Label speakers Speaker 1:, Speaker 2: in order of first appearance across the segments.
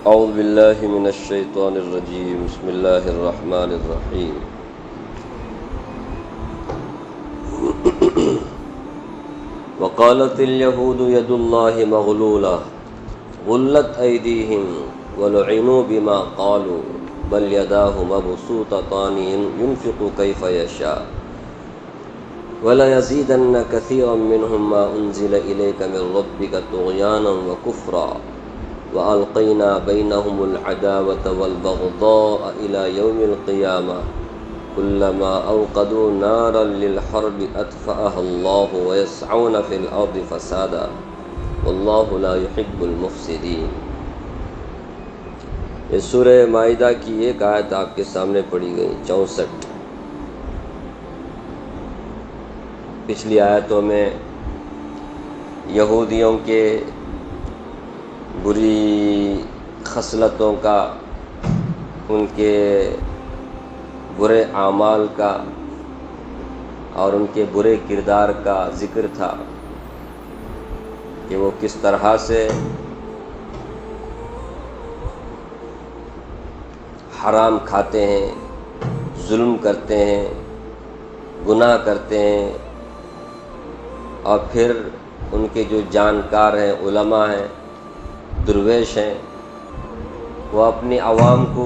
Speaker 1: اعوذ باللہ من الشیطان الرجیم بسم اللہ الرحمن الرحیم وقالت اليہود ید اللہ مغلولہ غلت ایدیہم ولعنوا بما قالوا بل یداہ مبسوطتان ينفق کیف یشاء وَلَيَزِيدَنَّ كَثِيرًا مِّنْهُمْ مَا أُنزِلَ إِلَيْكَ مِن رَّبِّكَ طُغْيَانًا وَكُفْرًا وَأَلْقَيْنَا بَيْنَهُمُ الْعَدَاوَةَ وَالْبَغْضَاءَ إِلَى يَوْمِ الْقِيَامَةِ كُلَّمَا أَوْقَدُوا نَارًا لِلْحَرْبِ أَطْفَأَهَا اللَّهُ وَيَسْعَوْنَ فِي الْأَرْضِ فَسَادًا وَاللَّهُ لَا يُحِبُّ الْمُفْسِدِينَ۔ یہ سورہ مائدہ کی ایک آیت آپ کے سامنے پڑھی گئی 64۔ پچھلی آیتوں میں یہودیوں کے بری خصلتوں کا، ان کے برے اعمال کا اور ان کے برے کردار کا ذکر تھا کہ وہ کس طرح سے حرام کھاتے ہیں، ظلم کرتے ہیں، گناہ کرتے ہیں، اور پھر ان کے جو جانکار ہیں، علماء ہیں، درویش ہیں، وہ اپنی عوام کو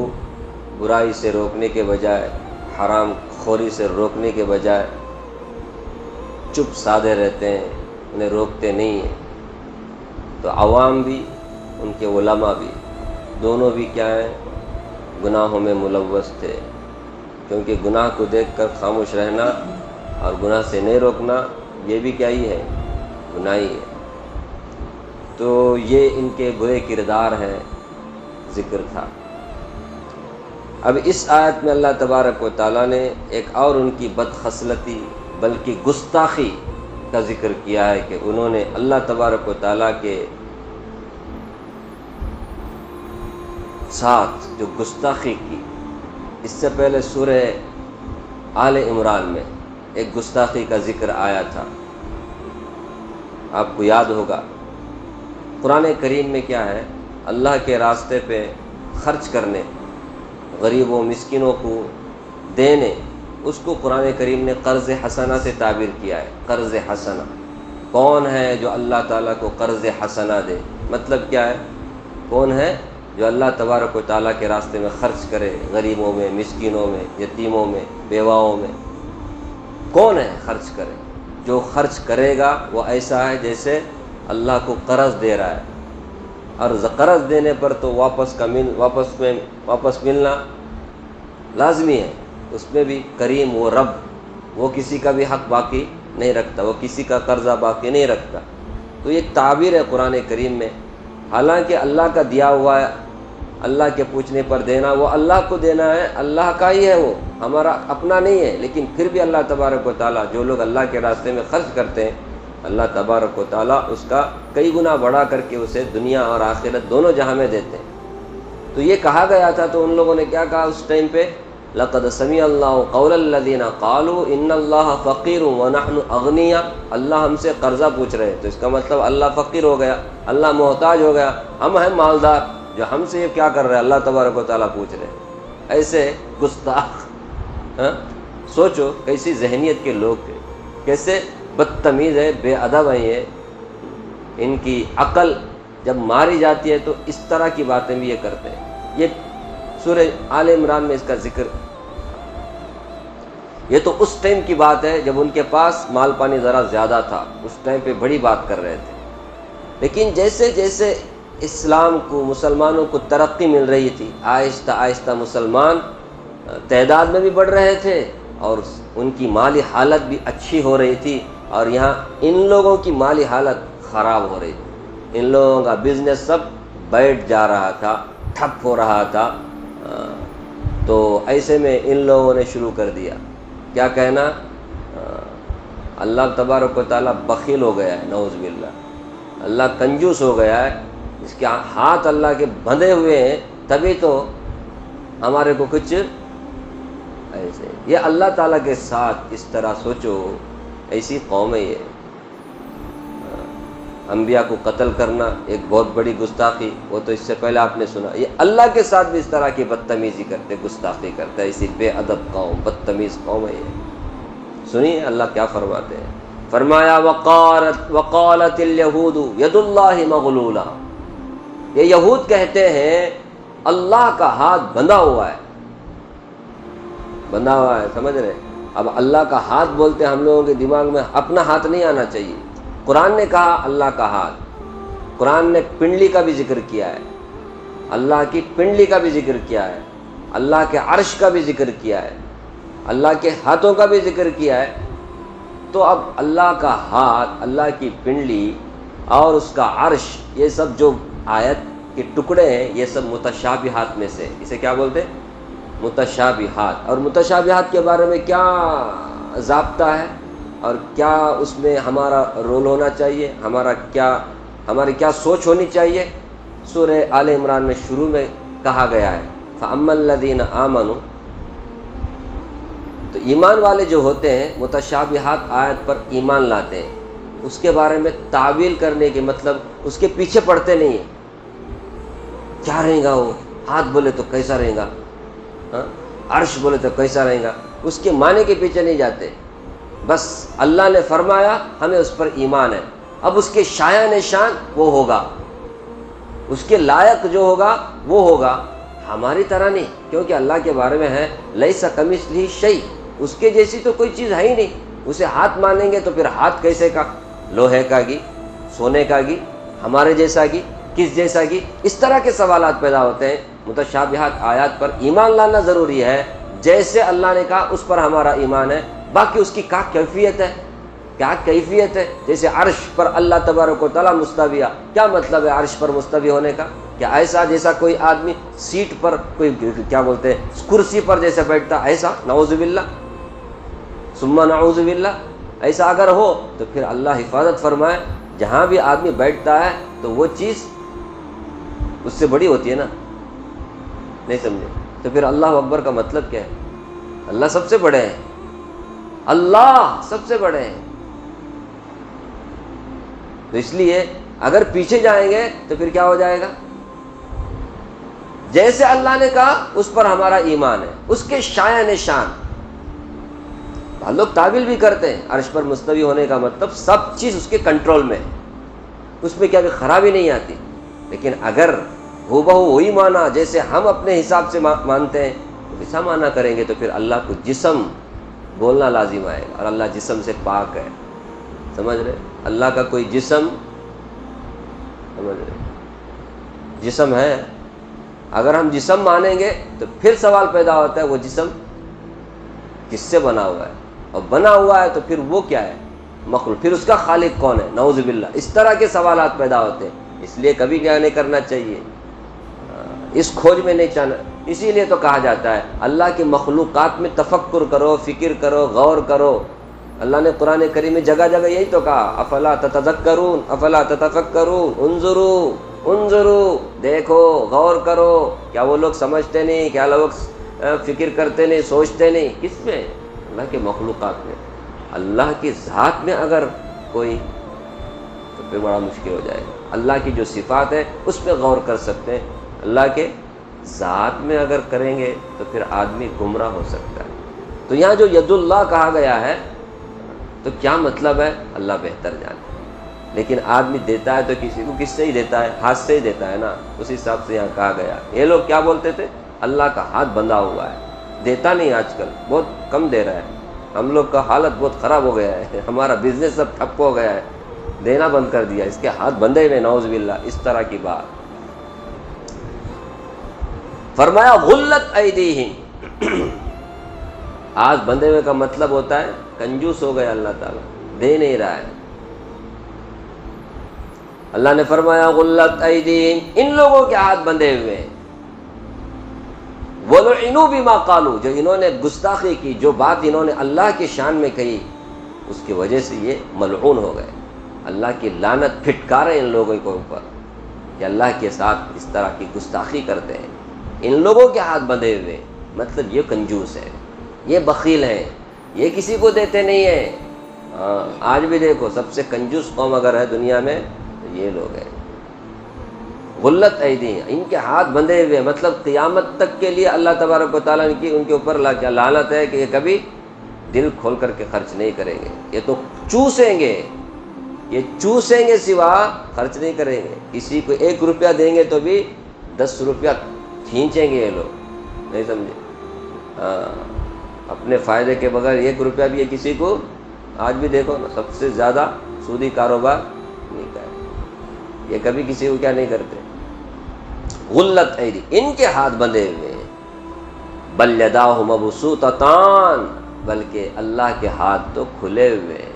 Speaker 1: برائی سے روکنے کے بجائے، حرام خوری سے روکنے کے بجائے چپ سادے رہتے ہیں، انہیں روکتے نہیں ہیں۔ تو عوام بھی، ان کے علماء بھی، دونوں بھی کیا ہیں؟ گناہوں میں ملوث تھے، کیونکہ گناہ کو دیکھ کر خاموش رہنا اور گناہ سے نہیں روکنا، یہ بھی کیا ہی ہے؟ گناہ ہی ہے۔ تو یہ ان کے برے کردار ہیں، ذکر تھا۔ اب اس آیت میں اللہ تبارک و تعالیٰ نے ایک اور ان کی بدخصلتی بلکہ گستاخی کا ذکر کیا ہے کہ انہوں نے اللہ تبارک و تعالیٰ کے ساتھ جو گستاخی کی۔ اس سے پہلے سورہ آل عمران میں ایک گستاخی کا ذکر آیا تھا، آپ کو یاد ہوگا۔ قرآن کریم میں کیا ہے؟ اللہ کے راستے پہ خرچ کرنے، غریبوں مسکینوں کو دینے، اس کو قرآن کریم نے قرض حسنہ سے تعبیر کیا ہے۔ قرض حسنہ کون ہے جو اللہ تعالیٰ کو قرض حسنہ دے؟ مطلب کیا ہے؟ کون ہے جو اللہ تبارک و تعالیٰ کے راستے میں خرچ کرے، غریبوں میں، مسکینوں میں، یتیموں میں، بیواؤں میں؟ کون ہے خرچ کرے؟ جو خرچ کرے گا وہ ایسا ہے جیسے اللہ کو قرض دے رہا ہے، اور قرض دینے پر تو واپس ملنا لازمی ہے۔ اس میں بھی کریم وہ رب، وہ کسی کا بھی حق باقی نہیں رکھتا، وہ کسی کا قرضہ باقی نہیں رکھتا۔ تو یہ تعبیر ہے قرآن کریم میں، حالانکہ اللہ کا دیا ہوا ہے، اللہ کے پوچھنے پر دینا وہ اللہ کو دینا ہے، اللہ کا ہی ہے، وہ ہمارا اپنا نہیں ہے۔ لیکن پھر بھی اللہ تبارک و تعالیٰ، جو لوگ اللہ کے راستے میں خرچ کرتے ہیں، اللہ تبارک و تعالیٰ اس کا کئی گنا بڑھا کر کے اسے دنیا اور آخرت دونوں جہاں میں دیتے ہیں۔ تو یہ کہا گیا تھا، تو ان لوگوں نے کیا کہا اس ٹائم پہ؟ لَقَدْ سَمِعَ اللَّهُ قَوْلَ الَّذِينَ قَالُوا إِنَّ اللَّهَ فَقِيرٌ وَنَحْنُ أَغْنِيَاءُ۔ اللہ ہم سے قرضہ پوچھ رہے ہیں، تو اس کا مطلب اللہ فقیر ہو گیا، اللہ محتاج ہو گیا، ہم ہیں مالدار، جو ہم سے یہ کیا کر رہے ہیں؟ اللہ تبارک و تعالیٰ پوچھ رہے ہیں۔ ایسے گستاخ، سوچو کیسی ذہنیت کے لوگ تھے، کیسے بدتمیز ہے، بے ادب ہیں یہ۔ ان کی عقل جب ماری جاتی ہے تو اس طرح کی باتیں بھی یہ کرتے ہیں۔ یہ سورہ آل عمران میں اس کا ذکر، یہ تو اس ٹائم کی بات ہے جب ان کے پاس مال پانی ذرا زیادہ تھا، اس ٹائم پہ بڑی بات کر رہے تھے۔ لیکن جیسے جیسے اسلام کو، مسلمانوں کو ترقی مل رہی تھی، آہستہ آہستہ مسلمان تعداد میں بھی بڑھ رہے تھے اور ان کی مالی حالت بھی اچھی ہو رہی تھی، اور یہاں ان لوگوں کی مالی حالت خراب ہو رہی تھی۔ ان لوگوں کا بزنس سب بیٹھ جا رہا تھا، ٹھپ ہو رہا تھا۔ تو ایسے میں ان لوگوں نے شروع کر دیا کیا کہنا؟ اللہ تبارک و تعالیٰ بخیل ہو گیا ہے، نعوذ باللہ، اللہ کنجوس ہو گیا ہے، اس کے ہاتھ اللہ کے بندھے ہوئے ہیں، تبھی تو ہمارے کو کچھ ایسے۔ یہ اللہ تعالیٰ کے ساتھ اس طرح سوچو، ایسی قوم ہے یہ، انبیاء کو قتل کرنا ایک بہت بڑی گستاخی، وہ تو اس سے پہلے آپ نے سنا. یہ اللہ کے ساتھ بھی اس طرح کی بدتمیزی کرتے، گستاخی کرتا ہے. اسی بے ادب قوم، بدتمیز قوم ہے یہ. سنیے اللہ کیا فرماتے ہیں. فرمایا وقالت الیہود ید اللہ مغلولہ. یہ یہود کہتے ہیں اللہ کا ہاتھ بندھا ہوا ہے. بندھا ہوا ہے، سمجھ رہے؟ اب اللہ کا ہاتھ بولتے ہم لوگوں کے دماغ میں اپنا ہاتھ نہیں آنا چاہیے. قرآن نے کہا اللہ کا ہاتھ. قرآن نے پنڈلی کا بھی ذکر کیا ہے، اللہ کی پنڈلی کا بھی ذکر کیا ہے، اللہ کے عرش کا بھی ذکر کیا ہے، اللہ کے ہاتھوں کا بھی ذکر کیا ہے. تو اب اللہ کا ہاتھ، اللہ کی پنڈلی اور اس کا عرش، یہ سب جو آیت کے ٹکڑے ہیں یہ سب متشابہات میں سے. اسے کیا بولتے ہیں؟ متشابہات. اور متشابہات کے بارے میں کیا ضابطہ ہے اور کیا اس میں ہمارا رول ہونا چاہیے، ہماری کیا سوچ ہونی چاہیے؟ سورہ آل عمران میں شروع میں کہا گیا ہے فَأَمَّا الَّذِينَ آمَنُوا. تو ایمان والے جو ہوتے ہیں متشابہات آیت پر ایمان لاتے ہیں. اس کے بارے میں تعویل کرنے کے مطلب اس کے پیچھے پڑتے نہیں ہیں. کیا رہے گا وہ؟ ہاتھ بولے تو کیسا رہے گا، عرش بولے تو کیسا رہے گا، اس کے معنی کے پیچھے نہیں جاتے. بس اللہ نے فرمایا ہمیں اس پر ایمان ہے. اب اس کے شایان شان وہ ہوگا، اس کے لائق جو ہوگا وہ ہوگا، ہماری طرح نہیں. کیونکہ اللہ کے بارے میں ہے لیس کمثلہ شیء، اس کے جیسی تو کوئی چیز ہے ہی نہیں. اسے ہاتھ مانیں گے تو پھر ہاتھ کیسے کا؟ لوہے کا گی، سونے کا گی، ہمارے جیسا گی، کس جیسا گی؟ اس طرح کے سوالات پیدا ہوتے ہیں. متشابہات آیات پر ایمان لانا ضروری ہے. جیسے اللہ نے کہا اس پر ہمارا ایمان ہے. باقی اس کی کیا کیفیت ہے، کیا کیفیت ہے؟ جیسے عرش پر اللہ تبارک و تعالیٰ مستوی، کیا مطلب ہے عرش پر مستوی ہونے کا؟ کیا ایسا جیسا کوئی آدمی سیٹ پر، کوئی کیا بولتے ہیں کرسی پر جیسے بیٹھتا، ایسا؟ نعوذ باللہ ثم نعوذ باللہ. ایسا اگر ہو تو پھر اللہ حفاظت فرمائے. جہاں بھی آدمی بیٹھتا ہے تو وہ چیز اس سے بڑی ہوتی ہے نا، نہیں سمجھے؟ تو پھر اللہ اکبر کا مطلب کیا ہے؟ اللہ سب سے بڑے ہیں، اللہ سب سے بڑے ہیں. تو اس لیے اگر پیچھے جائیں گے تو پھر کیا ہو جائے گا؟ جیسے اللہ نے کہا اس پر ہمارا ایمان ہے. اس کے شایان شان ہم لوگ تعویل بھی کرتے ہیں. عرش پر مستوی ہونے کا مطلب سب چیز اس کے کنٹرول میں ہے، اس میں کیا بھی خرابی نہیں آتی. لیکن اگر ہو بہو وہی مانا جیسے ہم اپنے حساب سے مانتے ہیں تو ایسا مانا کریں گے تو پھر اللہ کو جسم بولنا لازم آئے گا. اور اللہ جسم سے پاک ہے، سمجھ رہے؟ اللہ کا کوئی جسم، سمجھ رہے، جسم ہے. اگر ہم جسم مانیں گے تو پھر سوال پیدا ہوتا ہے وہ جسم کس سے بنا ہوا ہے، اور بنا ہوا ہے تو پھر وہ کیا ہے؟ مخلوق. پھر اس کا خالق کون ہے؟ نعوذ باللہ. اس طرح کے سوالات پیدا ہوتے ہیں. اس لیے کبھی کیا نہیں کرنا چاہیے، اس کھوج میں نہیں چاہنا. اسی لیے تو کہا جاتا ہے اللہ کی مخلوقات میں تفکر کرو، فکر کرو، غور کرو. اللہ نے قرآن کریم میں جگہ جگہ یہی تو کہا افلا تتذکرون افلا تتفکرون انظروا انظروا، دیکھو، غور کرو. کیا وہ لوگ سمجھتے نہیں؟ کیا لوگ فکر کرتے نہیں، سوچتے نہیں؟ کس میں؟ اللہ کے مخلوقات میں. اللہ کی ذات میں اگر کوئی، تو پھر بڑا مشکل ہو جائے گا. اللہ کی جو صفات ہے اس پہ غور کر سکتے ہیں. اللہ کے ذات میں اگر کریں گے تو پھر آدمی گمراہ ہو سکتا ہے. تو یہاں جو ید اللہ کہا گیا ہے تو کیا مطلب ہے اللہ بہتر جانے. لیکن آدمی دیتا ہے تو کسی کو کس سے ہی دیتا ہے؟ ہاتھ سے ہی دیتا ہے نا. اس حساب سے یہاں کہا گیا. یہ لوگ کیا بولتے تھے؟ اللہ کا ہاتھ بندھا ہوا ہے. دیتا نہیں، آج کل بہت کم دے رہا ہے. ہم لوگ کا حالت بہت خراب ہو گیا ہے، ہمارا بزنس سب ٹھپ ہو گیا ہے، دینا بند کر دیا. اس کے ہاتھ بندھے ہوئے، نعوذ باللہ. اس طرح کی بات. فرمایا غلت ایدیہم. ہاتھ بندھے ہوئے کا مطلب ہوتا ہے کنجوس ہو گیا اللہ تعالیٰ، دے نہیں رہا ہے. اللہ نے فرمایا غلت ایدیہم، ان لوگوں کے ہاتھ بندھے ہوئے ہیں. وَلُعِنُوا بِمَا قَالُوا، جو انہوں نے گستاخی کی، جو بات انہوں نے اللہ کی شان میں کہی، اس کی وجہ سے یہ ملعون ہو گئے. اللہ کی لعنت پھٹکارے ان لوگوں کے اوپر کہ اللہ کے ساتھ اس طرح کی گستاخی کرتے ہیں. ان لوگوں کے ہاتھ بندھے ہوئے، مطلب یہ کنجوس ہے، یہ بخیل ہیں، یہ کسی کو دیتے نہیں ہیں. آج بھی دیکھو سب سے کنجوس قوم اگر ہے دنیا میں یہ لوگ ہیں غلت ایدی، ان کے ہاتھ بندھے ہوئے، مطلب قیامت تک کے لیے اللہ تبارک و تعالیٰ کی ان کے اوپر لعنت ہے کہ یہ کبھی دل کھول کر کے خرچ نہیں کریں گے، یہ تو چوسیں گے، یہ چوسیں گے سوا خرچ نہیں کریں گے. کسی کو 1 روپیہ دیں گے تو بھی 10 روپیہ کھینچیں گے یہ لوگ، نہیں سمجھے؟ اپنے فائدے کے بغیر 1 روپیہ بھی یہ کسی کو، آج بھی دیکھو نا سب سے زیادہ سودی کاروبار نہیں کرتے، یہ کبھی کسی کو کیا نہیں کرتے. غلت ایدی، ان کے ہاتھ بندھے ہوئے ہیں. بل یداہ مبسوطتان، بلکہ اللہ کے ہاتھ تو کھلے ہوئے ہیں.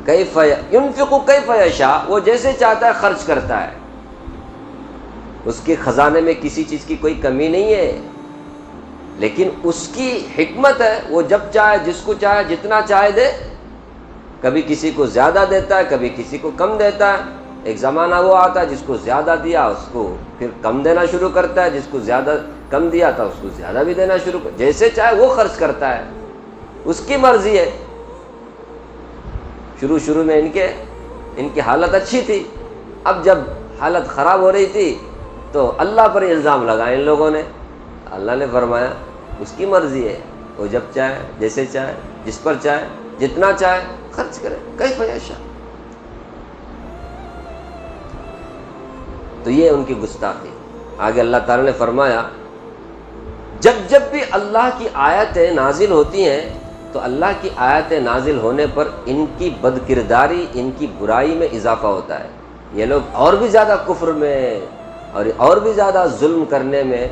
Speaker 1: کیف ينفق کیف یشاء، وہ جیسے چاہتا ہے خرچ کرتا ہے، اس کے خزانے میں کسی چیز کی کوئی کمی نہیں ہے، لیکن اس کی حکمت ہے، وہ جب چاہے جس کو چاہے جتنا چاہے دے. کبھی کسی کو زیادہ دیتا ہے، کبھی کسی کو کم دیتا ہے. ایک زمانہ وہ آتا ہے جس کو زیادہ دیا اس کو پھر کم دینا شروع کرتا ہے، جس کو زیادہ کم دیا تھا اس کو زیادہ بھی دینا شروع کرتا ہے. جیسے چاہے وہ خرچ کرتا ہے، اس کی مرضی ہے. شروع میں ان کی حالت اچھی تھی، اب جب حالت خراب ہو رہی تھی تو اللہ پر الزام لگائے ان لوگوں نے. اللہ نے فرمایا اس کی مرضی ہے، وہ جب چاہے جیسے چاہے جس پر چاہے جتنا چاہے خرچ کرے. کیف یشاء. تو یہ ان کی گستاخی. آگے اللہ تعالیٰ نے فرمایا جب بھی اللہ کی آیتیں نازل ہوتی ہیں تو اللہ کی آیتیں نازل ہونے پر ان کی بد کرداری، ان کی برائی میں اضافہ ہوتا ہے. یہ لوگ اور بھی زیادہ کفر میں اور بھی زیادہ ظلم کرنے میں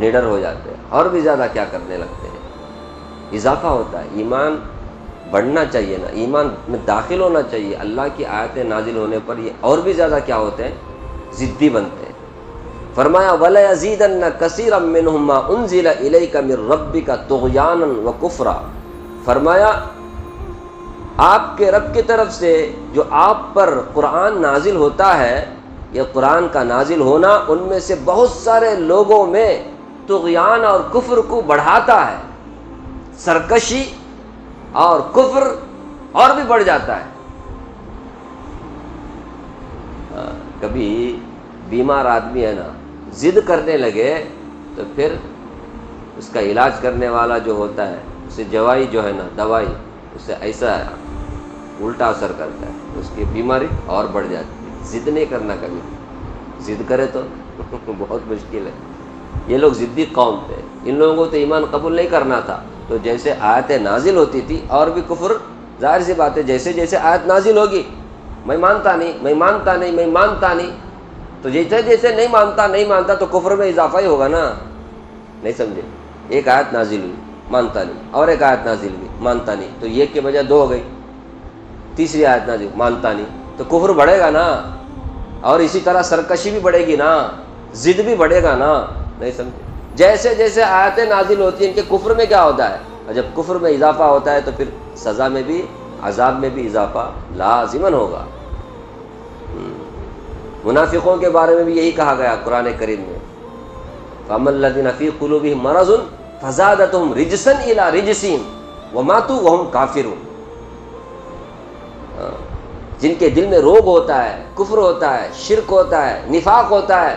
Speaker 1: نڈر ہو جاتے ہیں، اور بھی زیادہ کیا کرنے لگتے ہیں، اضافہ ہوتا ہے. ایمان بڑھنا چاہیے نا، ایمان میں داخل ہونا چاہیے. اللہ کی آیتیں نازل ہونے پر یہ اور بھی زیادہ کیا ہوتے ہیں، ضدی بنتے ہیں. فرمایا وَلَيَزِيدَنَّ كَثِيرًا مِّنْهُم مَّا أُنزِلَ إِلَيْكَ مِن رَّبِّكَ طُغْيَانًا وَكُفْرًا. فرمایا آپ کے رب کی طرف سے جو آپ پر قرآن نازل ہوتا ہے، یہ قرآن کا نازل ہونا ان میں سے بہت سارے لوگوں میں طغیان اور کفر کو بڑھاتا ہے. سرکشی اور کفر اور بھی بڑھ جاتا ہے. کبھی بیمار آدمی ہے نا، ضد کرنے لگے تو پھر اس کا علاج کرنے والا جو ہوتا ہے اسے دوائی جو ہے نا، دوائی اسے ایسا الٹا اثر کرتا ہے، اس کی بیماری اور بڑھ جاتی ہے. ضد نہیں کرنا کبھی، ضد کرے تو بہت مشکل ہے. یہ لوگ ضدی قوم تھے، ان لوگوں کو تو ایمان قبول نہیں کرنا تھا. تو جیسے آیتیں نازل ہوتی تھی اور بھی کفر، ظاہر سی بات ہے جیسے جیسے آیت نازل ہوگی میں مانتا نہیں، تو جیسے نہیں مانتا تو کفر میں اضافہ ہی ہوگا نا. نہیں سمجھے؟ ایک آیت نازل ہوئی مانتا نہیں، اور ایک آیت نازل ہوئی مانتا نہیں، تو ایک کے بجائے 2 ہو گئی. تیسری آیت نازل مانتا نہیں، تو کفر بڑھے گا نا، اور اسی طرح سرکشی بھی بڑھے گی نا، ضد بھی بڑھے گا نا. نہیں سمجھے؟ جیسے جیسے آیتیں نازل ہوتی ہیں ان کے کفر میں کیا ہوتا ہے، اور جب کفر میں اضافہ ہوتا ہے تو پھر سزا میں بھی، عذاب میں بھی اضافہ لازماً ہوگا. منافقوں کے بارے میں بھی یہی کہا گیا قرآن کریم میں، فَأَمَّا الَّذِينَ فِي قُلُوبِهِم مَرَضٌ فَزَادَتْهُمْ رِجْسًا إِلَىٰ رِجْسِهِمْ وَمَاتُوا وَهُمْ كَافِرُونَ. جن کے دل میں روگ ہوتا ہے، کفر ہوتا ہے، شرک ہوتا ہے، نفاق ہوتا ہے،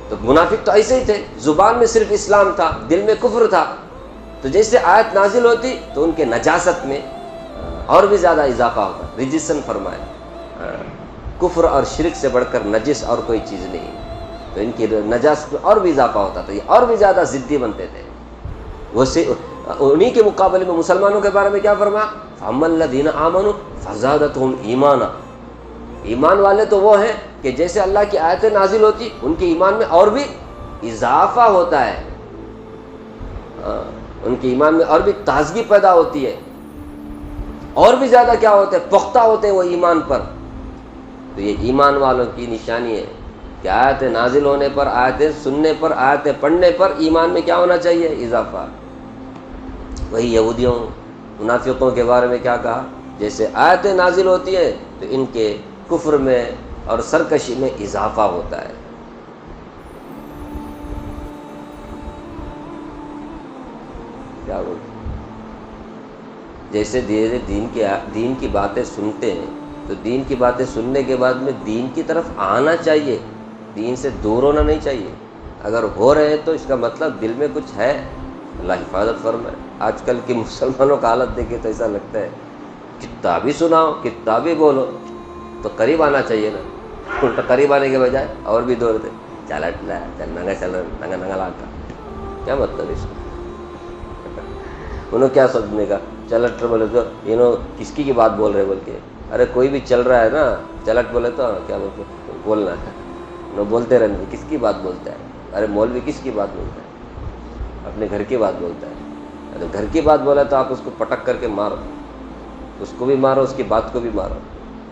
Speaker 1: تو منافق تو ایسے ہی تھے، زبان میں صرف اسلام تھا، دل میں کفر تھا. تو جیسے آیت نازل ہوتی تو ان کے نجاست میں اور بھی زیادہ اضافہ ہوتا. رجسن فرمایا، کفر اور شرک سے بڑھ کر نجس اور کوئی چیز نہیں. تو ان کی نجاست میں اور بھی اضافہ ہوتا تھا، یہ اور بھی زیادہ ضدی بنتے تھے. انہی کے مقابلے میں مسلمانوں کے بارے میں کیا فرمایا، فَأَمَّا الَّذِينَ آمَنُوا فَزَادَتْهُمْ إِيمَانًا. ایمان والے تو وہ ہیں کہ جیسے اللہ کی آیتیں نازل ہوتی ان کے ایمان میں اور بھی اضافہ ہوتا ہے، ان کے ایمان میں اور بھی تازگی پیدا ہوتی ہے، اور بھی زیادہ کیا ہوتے ہیں، پختہ ہوتے ہیں وہ ایمان پر. تو یہ ایمان والوں کی نشانی ہے کہ آیتیں نازل ہونے پر، آیتیں سننے پر، آیتیں پڑھنے پر ایمان میں کیا ہونا چاہیے، اضافہ. وہی یہودیوں منافقوں کے بارے میں کیا کہا، جیسے آیتیں نازل ہوتی ہیں تو ان کے کفر میں اور سرکشی میں اضافہ ہوتا ہے. کیا جیسے دین کی باتیں سنتے ہیں تو دین کی باتیں سننے کے بعد میں دین کی طرف آنا چاہیے، دین سے دور ہونا نہیں چاہیے۔ اگر ہو رہے ہیں تو اس کا مطلب دل میں کچھ ہے۔ اللہ حفاظت فرمائے۔ آج کل کے مسلمانوں کا حالت دیکھے تو ایسا لگتا ہے کتابی سناؤ، کتابی بولو، تو قریب آنا چاہیے نا، الٹا قریب آنے کے بجائے اور بھی دور دے، چل ننگا چل ننگا ننگا لاتا، کیا مطلب اس کا؟ انہوں کیا سمجھنے کا چلٹ بولے تو کس کی بات بول رہے بول کے، ارے کوئی بھی چل رہا ہے نا، چلٹ بولے تو کیا بولنا ہے، انہوں بولتے رہنے کس کی بات بولتا ہے، ارے مولوی کس کی بات بولتا ہے، اپنے گھر کی بات بولتا ہے۔ ارے گھر کی بات بولا تو آپ اس کو پٹک کر کے مارو، اس کو بھی مارو، اس کی بات کو بھی مارو،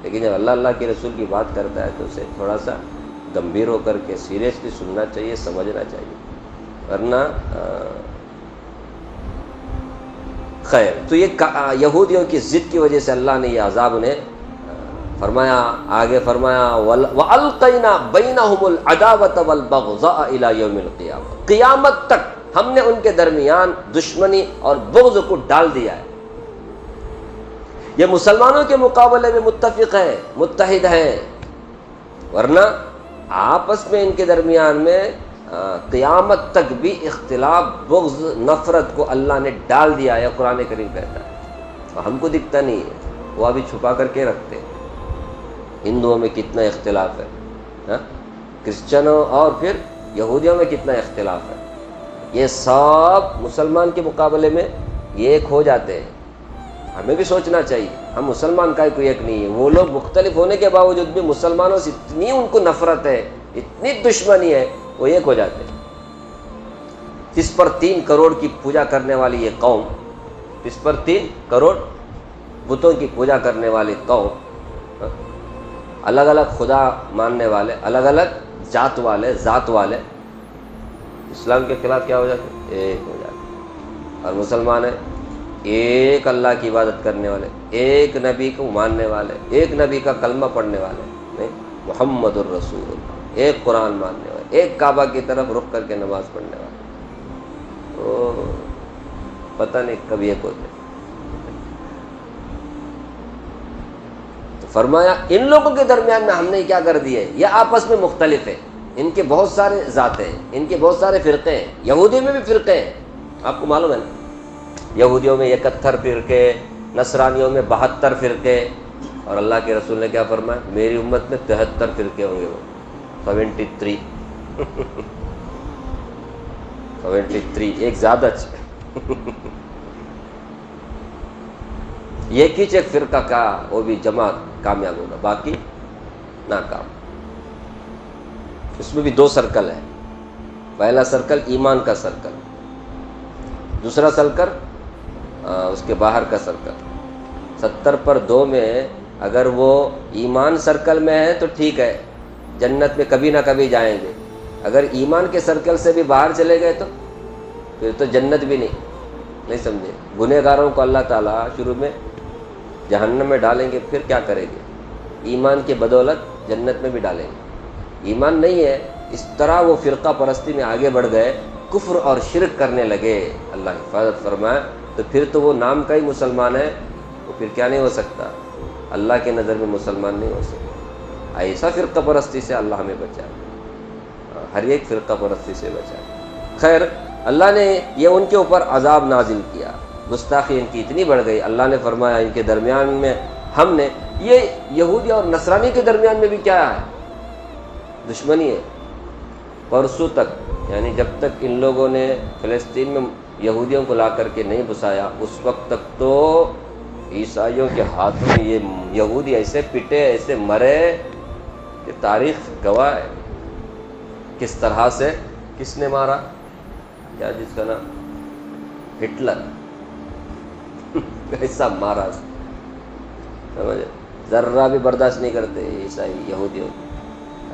Speaker 1: لیکن جب اللہ کے رسول کی بات کرتا ہے تو اسے تھوڑا سا گمبھیر ہو کر کے سیریسلی سننا چاہیے، سمجھنا چاہیے، ورنہ خیر۔ تو یہ یہودیوں کی ضد کی وجہ سے اللہ نے یہ عذاب انہیں فرمایا، آگے فرمایا وَأَلْقَيْنَا بَيْنَهُمُ الْعَدَاوَةَ وَالْبَغْضَاءَ إِلَى يَوْمِ الْقِيَامَةِ، قیامت تک ہم نے ان کے درمیان دشمنی اور بغض کو ڈال دیا ہے۔ یہ مسلمانوں کے مقابلے میں متفق ہے، متحد ہیں، ورنہ آپس میں ان کے درمیان میں قیامت تک بھی اختلاف، بغض، نفرت کو اللہ نے ڈال دیا ہے، قرآن کریم کہتا ہے۔ اور ہم کو دکھتا نہیں ہے، وہ ابھی چھپا کر کے رکھتے ہیں۔ ہندوؤں میں کتنا اختلاف ہے، کرسچنوں اور پھر یہودیوں میں کتنا اختلاف ہے، یہ سب مسلمان کے مقابلے میں یہ ایک ہو جاتے ہیں۔ ہمیں بھی سوچنا چاہیے، ہم مسلمان کا کوئی ایک نہیں ہے، وہ لوگ مختلف ہونے کے باوجود بھی مسلمانوں سے اتنی ان کو نفرت ہے، اتنی دشمنی ہے، وہ ایک ہو جاتے ہیں۔ اس پر 3 کروڑ کی پوجا کرنے والی یہ قوم، اس پر 3 کروڑ بتوں کی پوجا کرنے والی قوم، الگ الگ خدا ماننے والے، الگ الگ ذات والے، اسلام کے خلاف کیا ہو جاتے؟ ایک ہو جاتے۔ اور مسلمان ہیں ایک اللہ کی عبادت کرنے والے، ایک نبی کو ماننے والے، ایک نبی کا کلمہ پڑھنے والے، نہیں محمد الرسول اللہ، ایک قرآن ماننے والے، ایک کعبہ کی طرف رخ کر کے نماز پڑھنے والے، تو پتہ نہیں کب ایک ہوتے۔ تو فرمایا ان لوگوں کے درمیان میں ہم نے کیا کر دیا ہے، یہ آپس میں مختلف ہے، ان کے بہت سارے ذاتیں ہیں، ان کے بہت سارے فرقے ہیں، یہودی میں بھی فرقے ہیں، آپ کو معلوم ہے نا، یہودیوں میں 71 فرقے، نصرانیوں میں 72 فرقے، اور اللہ کے رسول نے کیا فرمایا، میری امت میں 73 فرقے ہوں گے، وہ 73 73 ایک زیادہ ایک ہی ایک فرقہ کا وہ بھی جماعت کامیاب ہوگا، باقی ناکام۔ اس میں بھی 2 سرکل ہے، پہلا سرکل ایمان کا سرکل، دوسرا سرکل اس کے باہر کا سرکل۔ 70 پر 2 میں اگر وہ ایمان سرکل میں ہے تو ٹھیک ہے، جنت میں کبھی نہ کبھی جائیں گے، اگر ایمان کے سرکل سے بھی باہر چلے گئے تو پھر تو جنت بھی نہیں سمجھے۔ گنہگاروں کو اللہ تعالیٰ شروع میں جہنم میں ڈالیں گے، پھر کیا کریں گے؟ ایمان کے بدولت جنت میں بھی ڈالیں گے۔ ایمان نہیں ہے، اس طرح وہ فرقہ پرستی میں آگے بڑھ گئے، کفر اور شرک کرنے لگے، اللہ حفاظت فرمائے، تو پھر تو وہ نام کا ہی مسلمان ہے، وہ پھر کیا نہیں ہو سکتا؟ اللہ کے نظر میں مسلمان نہیں ہو سکتا۔ ایسا فرقہ پرستی سے اللہ ہمیں بچائے، ہر ایک فرقہ پرستی سے بچائے۔ خیر، اللہ نے یہ ان کے اوپر عذاب نازل کیا، گستاخی ان کی اتنی بڑھ گئی، اللہ نے فرمایا ان کے درمیان میں ہم نے، یہ یہودی اور نصرانی کے درمیان میں بھی کیا ہے؟ دشمنی ہے۔ پرسوں تک، یعنی جب تک ان لوگوں نے فلسطین میں یہودیوں کو لا کر کے نہیں بسایا، اس وقت تک تو عیسائیوں کے ہاتھوں میں یہ یہودی ایسے پٹے، ایسے مرے کہ تاریخ گواہ ہے کس طرح سے، کس نے مارا، کیا جس کا نام ہٹلر ایسا مارا، سمجھے؟ ذرہ بھی برداشت نہیں کرتے عیسائی یہودیوں کو۔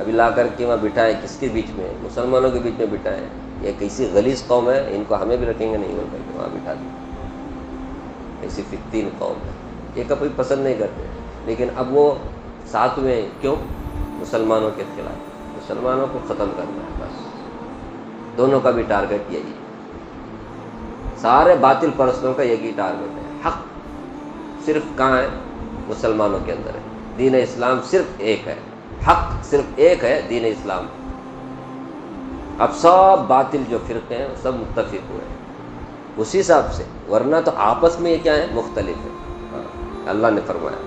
Speaker 1: ابھی لا کر کے وہاں بٹھائے، کس کے بیچ میں؟ مسلمانوں کے بیچ میں بٹھائے۔ یہ کیسی غلیظ قوم ہے، ان کو ہمیں بھی رکھیں گے نہیں بول کر کے وہاں بٹھا دیں، ایسی فتین قوم ہے، یہ کبھی پسند نہیں کرتے، لیکن اب وہ ساتھ میں کیوں؟ مسلمانوں کے خلاف، مسلمانوں کو ختم کرنا ہے، بس دونوں کا بھی ٹارگٹ یہی ہے، سارے باطل پرستوں کا یہی ٹارگٹ ہے، حق صرف کہاں ہے؟ مسلمانوں کے اندر ہے. دین اسلام صرف ایک ہے، حق صرف ایک ہے، دین اسلام. اب سب باطل جو فرقے ہیں سب متفق ہوئے ہیں اسی حساب سے، ورنہ تو آپس میں یہ کیا ہے؟ مختلف ہے. اللہ نے فرمایا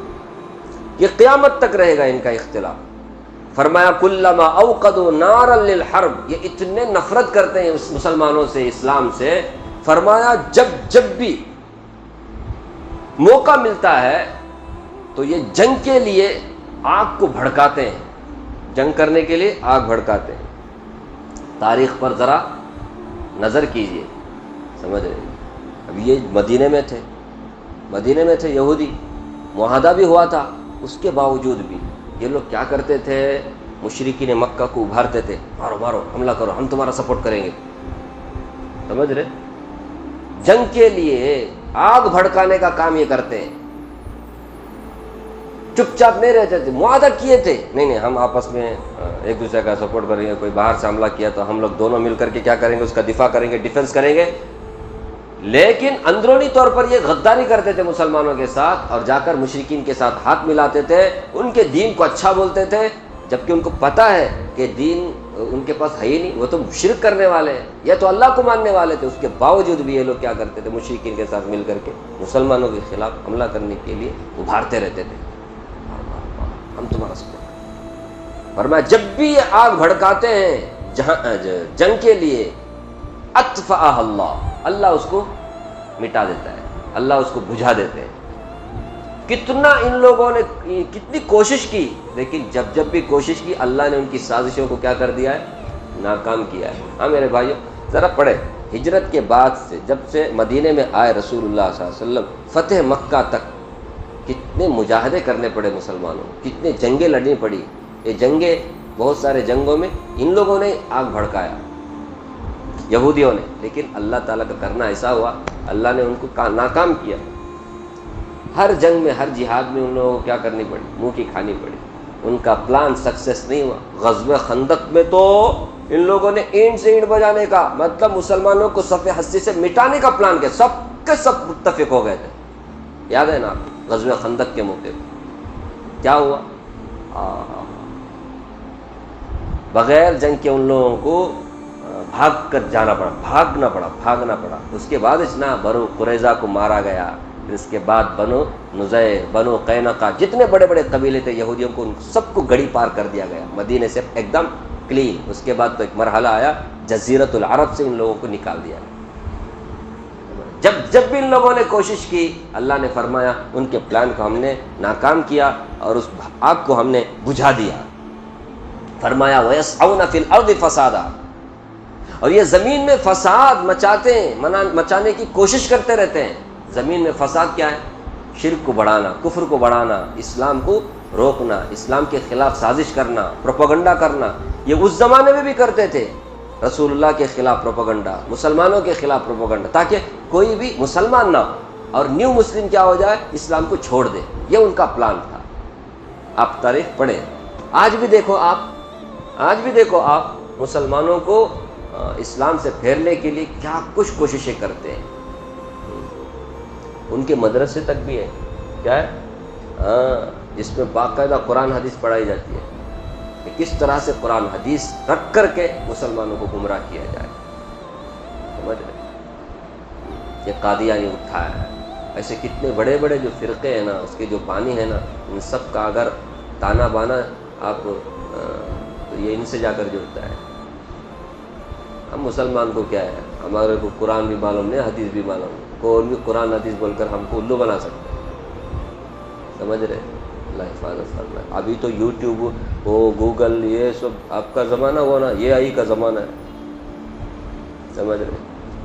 Speaker 1: کہ قیامت تک رہے گا ان کا اختلاف. فرمایا کلما اوقدوا نارا للحرب، یہ اتنے نفرت کرتے ہیں اس مسلمانوں سے، اسلام سے. فرمایا جب بھی موقع ملتا ہے تو یہ جنگ کے لیے آگ کو بھڑکاتے ہیں، جنگ کرنے کے لیے آگ بھڑکاتے ہیں. تاریخ پر ذرا نظر کیجئے، سمجھ رہے ہیں؟ اب یہ مدینے میں تھے یہودی، معاہدہ بھی ہوا تھا، اس کے باوجود بھی یہ لوگ کیا کرتے تھے؟ مشرکین مکہ کو ابھارتے تھے، مارو حملہ کرو، ہم تمہارا سپورٹ کریں گے. سمجھ رہے؟ جنگ کے لیے آگ بھڑکانے کا کام یہ کرتے ہیں. چپ چاپ نہیں رہتے تھے، معاہدہ کیے تھے، نہیں ہم آپس میں ایک دوسرے کا سپورٹ کریں گے. کوئی باہر سے حملہ کیا تو ہم لوگ دونوں مل کر کے کیا کریں گے؟ اس کا دفاع کریں گے، ڈیفنس کریں گے. لیکن اندرونی طور پر یہ غداری کرتے تھے مسلمانوں کے ساتھ، اور جا کر مشرکین کے ساتھ ہاتھ ملاتے تھے، ان کے دین کو اچھا بولتے تھے، جبکہ ان کو پتہ ہے کہ دین ان کے پاس ہے ہی نہیں، وہ تو شرک کرنے والے ہیں، یہ تو اللہ کو ماننے والے تھے. اس کے باوجود بھی یہ لوگ کیا کرتے تھے؟ مشرکین کے ساتھ مل کر کے مسلمانوں کے خلاف حملہ کرنے کے لیے ابھارتے رہتے تھے. ہم تمہارا سپورٹ. فرمایا جب بھی یہ آگ بھڑکاتے ہیں جنگ کے لیے، اطفأها اللہ اس کو مٹا دیتا ہے، اللہ اس کو بجھا دیتے ہیں. کتنا ان لوگوں نے کتنی کوشش کی، لیکن جب بھی کوشش کی اللہ نے ان کی سازشوں کو کیا کر دیا ہے؟ ناکام کیا ہے. ہاں میرے بھائیو ذرا پڑھیں، ہجرت کے بعد سے جب سے مدینے میں آئے رسول اللہ صلی اللہ علیہ وسلم، فتح مکہ تک کتنے مجاہدے کرنے پڑے مسلمانوں، کتنے جنگیں لڑنی پڑی. یہ جنگیں بہت سارے جنگوں میں ان لوگوں نے آگ بھڑکایا، یہودیوں نے، لیکن اللہ تعالیٰ کا کرنا ایسا ہوا، اللہ نے ان کو ناکام کیا. ہر جنگ میں، ہر جہاد میں ان لوگوں کو کیا کرنی پڑی؟ منہ کی کھانی پڑی. ان کا پلان سکسیس نہیں ہوا. غزوہ خندق میں تو ان لوگوں نے اینٹ سے اینٹ بجانے کا، مطلب مسلمانوں کو صف ہستی سے مٹانے کا پلان کیا. سب کے سب متفق ہو گئے تھے، یاد ہے نا؟ غزوہ خندق کے موقع پہ کیا ہوا؟ بغیر جنگ کے ان لوگوں کو بھاگ کر جانا پڑا، بھاگنا پڑا. اس کے بعد بنو قریظہ کو مارا گیا. پھر اس کے بعد بنو نضیر، بنو قینقاع، جتنے بڑے بڑے قبیلے تھے یہودیوں کو، ان سب کو گڑی پار کر دیا گیا مدینے سے ایک دم کلین. اس کے بعد تو ایک مرحلہ آیا، جزیرۃ العرب سے ان لوگوں کو نکال دیا گیا. جب بھی ان لوگوں نے کوشش کی، اللہ نے فرمایا ان کے پلان کو ہم نے ناکام کیا اور اس آگ کو ہم نے بجھا دیا. فرمایا وَيَسْعَوْنَ فِي الْأَرْضِ فَسَادًا، اور یہ زمین میں فساد مچاتے ہیں، مچانے کی کوشش کرتے رہتے ہیں. زمین میں فساد کیا ہے؟ شرک کو بڑھانا، کفر کو بڑھانا، اسلام کو روکنا، اسلام کے خلاف سازش کرنا، پروپیگنڈا کرنا. یہ اس زمانے میں بھی کرتے تھے، رسول اللہ کے خلاف پروپیگنڈا، مسلمانوں کے خلاف پروپیگنڈا، تاکہ کوئی بھی مسلمان نہ ہو اور نیو مسلم کیا ہو جائے؟ اسلام کو چھوڑ دے. یہ ان کا پلان تھا. آپ تاریخ پڑھیں. آج بھی دیکھو آپ مسلمانوں کو اسلام سے پھیرنے کے لیے کیا کچھ کوششیں کرتے ہیں. ان کے مدرسے تک بھی ہے، کیا ہے؟ جس میں باقاعدہ قرآن حدیث پڑھائی جاتی ہے کہ کس طرح سے قرآن حدیث رکھ کر کے مسلمانوں کو گمراہ کیا جائے. سمجھ رہے؟ یہ قادیانی اٹھا ہے. ایسے کتنے بڑے بڑے جو فرقے ہیں نا، اس کے جو بانی ہیں نا، ان سب کا اگر تانا بانا آپ تو یہ ان سے جا کر جڑتا ہے. ہم مسلمان کو کیا ہے؟ ہمارے کو قرآن بھی معلوم نہیں، حدیث بھی معلوم نہیں. کوئی بھی قرآن حدیث بول کر ہم کو الو بنا سکتے ہیں. سمجھ رہے؟ اللہ حفاظت فرمائے. ابھی تو یوٹیوب، گوگل، یہ سب آپ کا زمانہ ہوا نا، یہ آئی کا زمانہ ہے. سمجھ رہے؟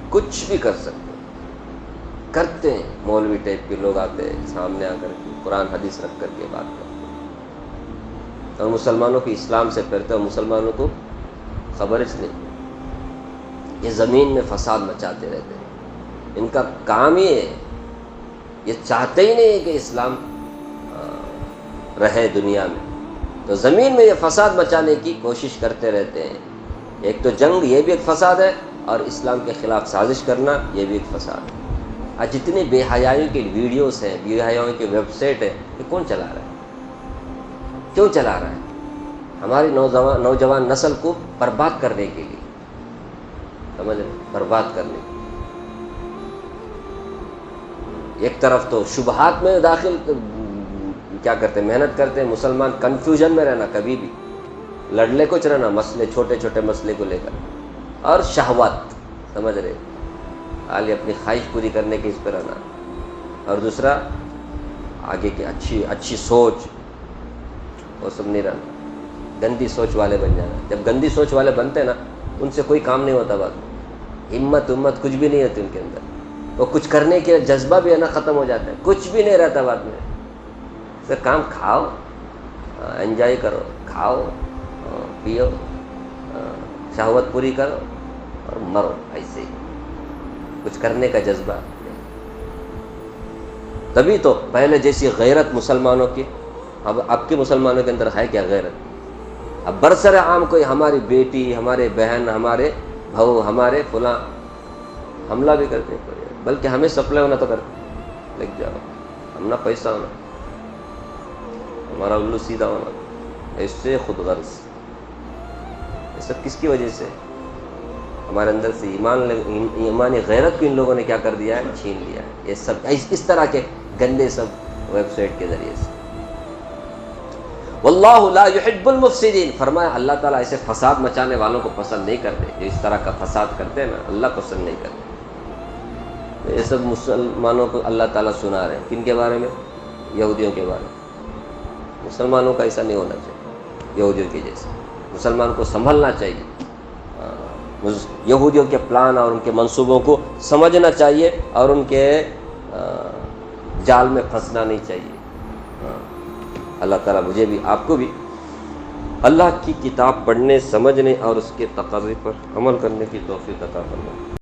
Speaker 1: کچھ بھی کر سکتے ہیں، کرتے ہیں. مولوی ٹائپ کے لوگ آتے ہیں سامنے آ کر کے قرآن حدیث رکھ کر کے بات کرتے ہیں، اور مسلمانوں کو اسلام سے پھیرتے ہیں، مسلمانوں کو خبر ہی نہیں. یہ زمین میں فساد مچاتے رہتے ہیں. ان کا کام ہی ہے، یہ چاہتے ہی نہیں کہ اسلام رہے دنیا میں، تو زمین میں یہ فساد مچانے کی کوشش کرتے رہتے ہیں. ایک تو جنگ، یہ بھی ایک فساد ہے، اور اسلام کے خلاف سازش کرنا، یہ بھی ایک فساد ہے. آج جتنے بے حیائیوں کی ویڈیوز ہیں، بے حیائیوں کی ویب سائٹ ہے، یہ کون چلا رہا ہے؟ کیوں چلا رہا ہے؟ ہماری نوجوان نسل کو برباد کرنے کے لیے، سمجھ رہے؟ برباد کرنے کے لیے۔ ایک طرف تو شبہات میں داخل کیا کرتے ہیں، محنت کرتے ہیں مسلمان، کنفیوژن میں رہنا، کبھی بھی لڑنے کچھ رہنا، مسئلے چھوٹے چھوٹے مسئلے کو لے کر، اور شہوات، سمجھ رہے، خالی اپنی خواہش پوری کرنے کی اس پہ رہنا، اور دوسرا آگے کی اچھی سوچ، وہ سب نہیں رہنا، گندی سوچ والے بن جانا۔ جب گندی سوچ والے بنتے نا، ان سے کوئی کام نہیں ہوتا، بعد میں ہمت کچھ بھی نہیں ہوتی ان کے اندر، وہ کچھ کرنے کے جذبہ بھی ہے نا ختم ہو جاتا ہے، کچھ بھی نہیں رہتا بعد میں۔ صرف کام کھاؤ، انجوائے کرو، کھاؤ پیو، شہوت پوری کرو اور مرو، ایسے ہی کچھ کرنے کا جذبہ نہیں۔ تبھی تو پہلے جیسی غیرت مسلمانوں کی، اب کے مسلمانوں کے اندر ہے کیا غیرت؟ اب برسر عام کوئی ہماری بیٹی، ہمارے بہن، ہمارے بھاؤ، ہمارے فلاں حملہ بھی کرتے ہیں، بلکہ ہمیں سپلائی ہونا تو کرتے، لگ جاؤ، ہم نہ پیسہ ہونا، ہمارا الو سیدھا ہونا، ایسے خود غرض۔ یہ سب کس کی وجہ سے؟ ہمارے اندر سے ایمانی غیرت کو ان لوگوں نے کیا کر دیا ہے؟ چھین لیا ہے۔ یہ سب اس طرح کے گندے سب ویب سائٹ کے ذریعے سے۔ واللہ لا يحب المفسدین، فرمایا اللہ تعالیٰ ایسے فساد مچانے والوں کو پسند نہیں کرتے، جو اس طرح کا فساد کرتے ہیں نا، اللہ پسند نہیں کرتے۔ یہ سب مسلمانوں کو اللہ تعالیٰ سنا رہے ہیں، کن کے بارے میں؟ یہودیوں کے بارے میں۔ مسلمانوں کا ایسا نہیں ہونا چاہیے، یہودیوں کے جیسے۔ مسلمان کو سنبھلنا چاہیے، یہودیوں کے پلان اور ان کے منصوبوں کو سمجھنا چاہیے، اور ان کے جال میں پھنسنا نہیں چاہیے۔ اللہ تعالیٰ مجھے بھی، آپ کو بھی اللہ کی کتاب پڑھنے، سمجھنے اور اس کے تقاضے پر عمل کرنے کی توفیق عطا فرمائے۔